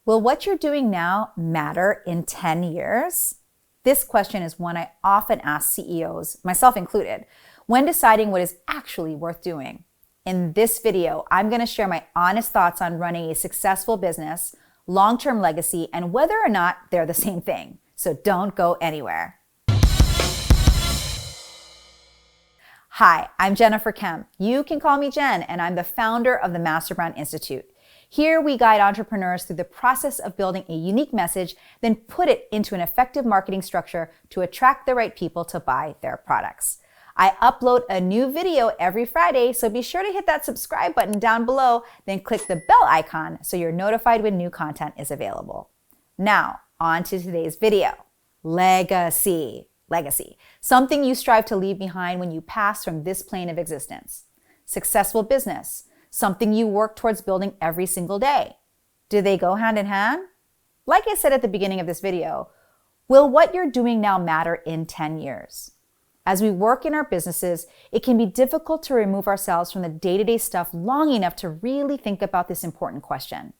Will what you're doing now matter in 10 years? This question is one I often ask CEOs, myself included, when deciding what is actually worth doing. In this video, I'm going to share my honest thoughts on running a successful business, long-term legacy, and whether or not they're the same thing. So don't go anywhere. Hi, I'm Jennifer Kemp. You can call me Jen, and I'm the founder of the Master Brand Institute. Here we guide entrepreneurs through the process of building a unique message, then put it into an effective marketing structure to attract the right people to buy their products. I upload a new video every Friday, so be sure to hit that subscribe button down below, then click the bell icon so you're notified when new content is available. Now, on to today's video. Legacy. Something you strive to leave behind when you pass from this plane of existence. Successful business. Something you work towards building every single day. Do they go hand in hand? Like I said at the beginning of this video, will what you're doing now matter in 10 years? As we work in our businesses, it can be difficult to remove ourselves from the day-to-day stuff long enough to really think about this important question.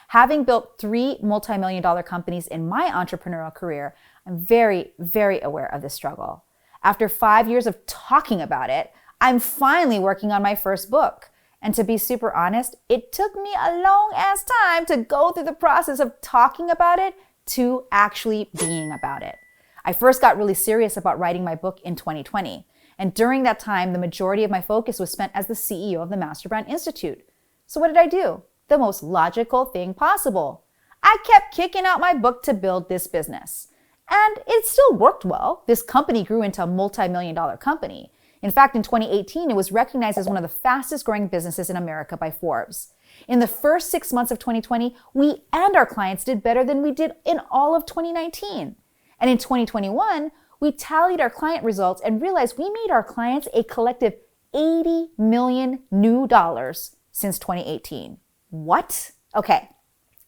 Having built 3 multi-million-dollar companies in my entrepreneurial career, I'm very, very aware of this struggle. After 5 years of talking about it, I'm finally working on my first book. And to be super honest, it took me a long ass time to go through the process of talking about it to actually being about it. I first got really serious about writing my book in 2020. And during that time, the majority of my focus was spent as the CEO of the Master Brand Institute. So what did I do? The most logical thing possible. I kept kicking out my book to build this business. And it still worked well. This company grew into a multi-million-dollar company. In fact, in 2018, it was recognized as one of the fastest growing businesses in America by Forbes. In the first 6 months of 2020, we and our clients did better than we did in all of 2019. And in 2021, we tallied our client results and realized we made our clients a collective $80 million new dollars since 2018. What? Okay,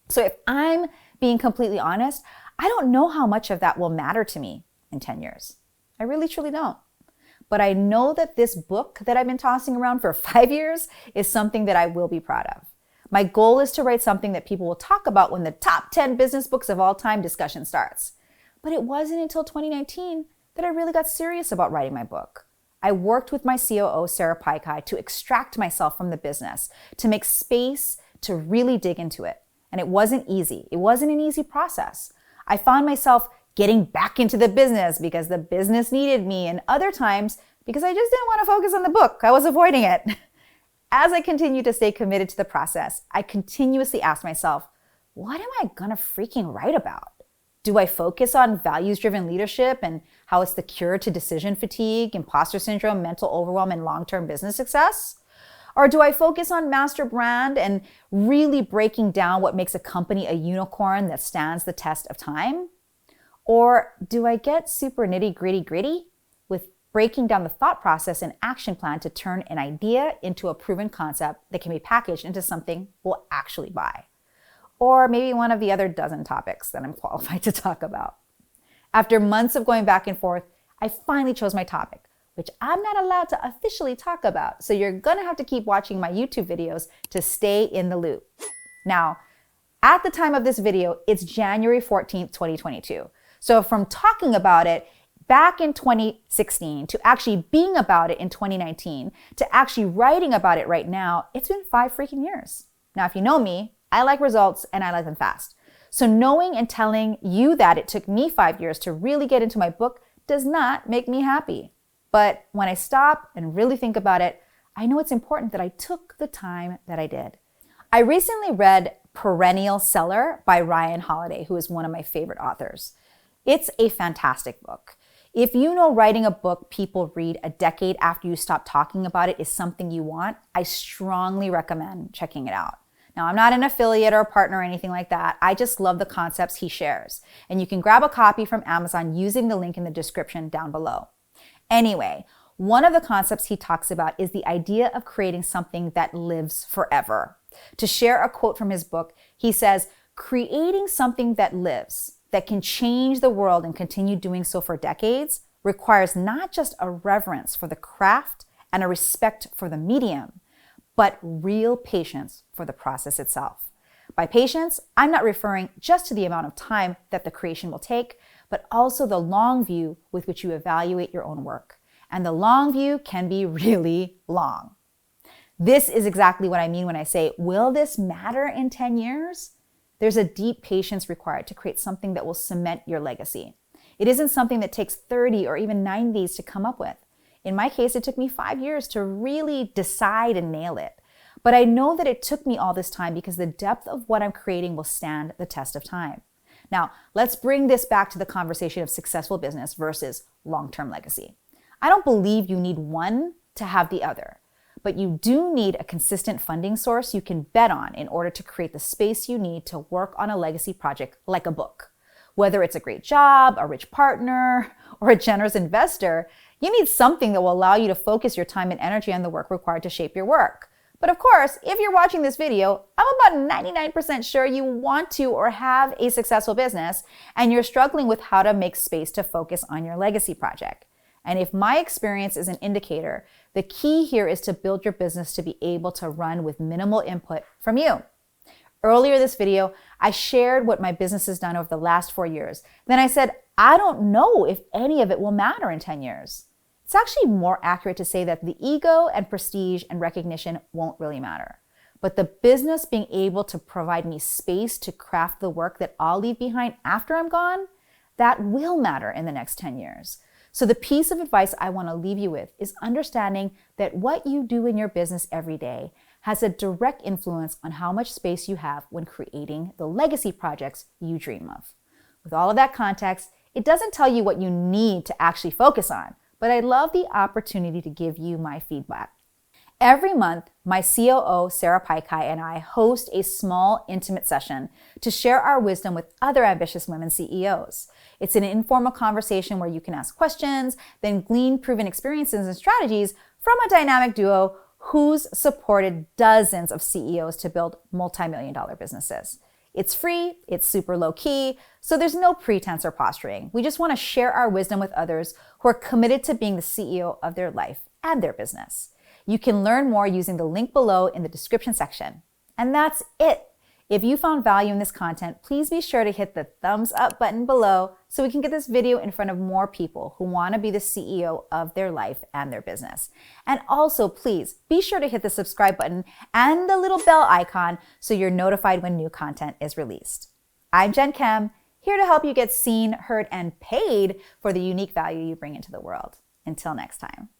so if I'm being completely honest, I don't know how much of that will matter to me in 10 years. I really, truly don't. But I know that this book that I've been tossing around for 5 years is something that I will be proud of. My goal is to write something that people will talk about when the top 10 business books of all time discussion starts. But it wasn't until 2019 that I really got serious about writing my book. I worked with my COO, Sarah Paikai, to extract myself from the business, to make space to really dig into it. And it wasn't easy. It wasn't an easy process. I found myself getting back into the business because the business needed me, and other times because I just didn't want to focus on the book. I was avoiding it. As I continued to stay committed to the process, I continuously asked myself, what am I gonna freaking write about? Do I focus on values-driven leadership and how it's the cure to decision fatigue, imposter syndrome, mental overwhelm, and long-term business success? Or do I focus on master brand and really breaking down what makes a company a unicorn that stands the test of time? Or do I get super nitty-gritty with breaking down the thought process and action plan to turn an idea into a proven concept that can be packaged into something we'll actually buy? Or maybe one of the other dozen topics that I'm qualified to talk about. After months of going back and forth, I finally chose my topic, which I'm not allowed to officially talk about. So you're gonna have to keep watching my YouTube videos to stay in the loop. Now, at the time of this video, it's January 14th, 2022. So from talking about it back in 2016 to actually being about it in 2019 to actually writing about it right now, it's been 5 freaking years. Now, if you know me, I like results and I like them fast. So knowing and telling you that it took me 5 years to really get into my book does not make me happy. But when I stop and really think about it, I know it's important that I took the time that I did. I recently read Perennial Seller by Ryan Holiday, who is one of my favorite authors. It's a fantastic book. If you know writing a book people read a decade after you stop talking about it is something you want, I strongly recommend checking it out. Now, I'm not an affiliate or a partner or anything like that. I just love the concepts he shares. And you can grab a copy from Amazon using the link in the description down below. Anyway, one of the concepts he talks about is the idea of creating something that lives forever. To share a quote from his book, he says, creating something that lives, that can change the world and continue doing so for decades, requires not just a reverence for the craft and a respect for the medium, but real patience for the process itself. By patience, I'm not referring just to the amount of time that the creation will take, but also the long view with which you evaluate your own work. And the long view can be really long. This is exactly what I mean when I say, will this matter in 10 years? There's a deep patience required to create something that will cement your legacy. It isn't something that takes 30 or even 90 days to come up with. In my case, it took me 5 years to really decide and nail it. But I know that it took me all this time because the depth of what I'm creating will stand the test of time. Now, let's bring this back to the conversation of successful business versus long-term legacy. I don't believe you need one to have the other, but you do need a consistent funding source you can bet on in order to create the space you need to work on a legacy project like a book. Whether it's a great job, a rich partner, or a generous investor, you need something that will allow you to focus your time and energy on the work required to shape your work. But of course, if you're watching this video, I'm about 99% sure you want to or have a successful business and you're struggling with how to make space to focus on your legacy project. And if my experience is an indicator, the key here is to build your business to be able to run with minimal input from you. Earlier this video, I shared what my business has done over the last 4 years. Then I said, I don't know if any of it will matter in 10 years. It's actually more accurate to say that the ego and prestige and recognition won't really matter. But the business being able to provide me space to craft the work that I'll leave behind after I'm gone, that will matter in the next 10 years. So the piece of advice I want to leave you with is understanding that what you do in your business every day has a direct influence on how much space you have when creating the legacy projects you dream of. With all of that context, it doesn't tell you what you need to actually focus on, but I love the opportunity to give you my feedback. Every month, my COO, Sarah Paikai, and I host a small, intimate session to share our wisdom with other ambitious women CEOs. It's an informal conversation where you can ask questions, then glean proven experiences and strategies from a dynamic duo who's supported dozens of CEOs to build multi-million-dollar businesses. It's free, it's super low-key, so there's no pretense or posturing. We just want to share our wisdom with others who are committed to being the CEO of their life and their business. You can learn more using the link below in the description section. And that's it. If you found value in this content, please be sure to hit the thumbs up button below so we can get this video in front of more people who want to be the CEO of their life and their business. And also, please be sure to hit the subscribe button and the little bell icon so you're notified when new content is released. I'm Jen Kem, here to help you get seen, heard, and paid for the unique value you bring into the world. Until next time.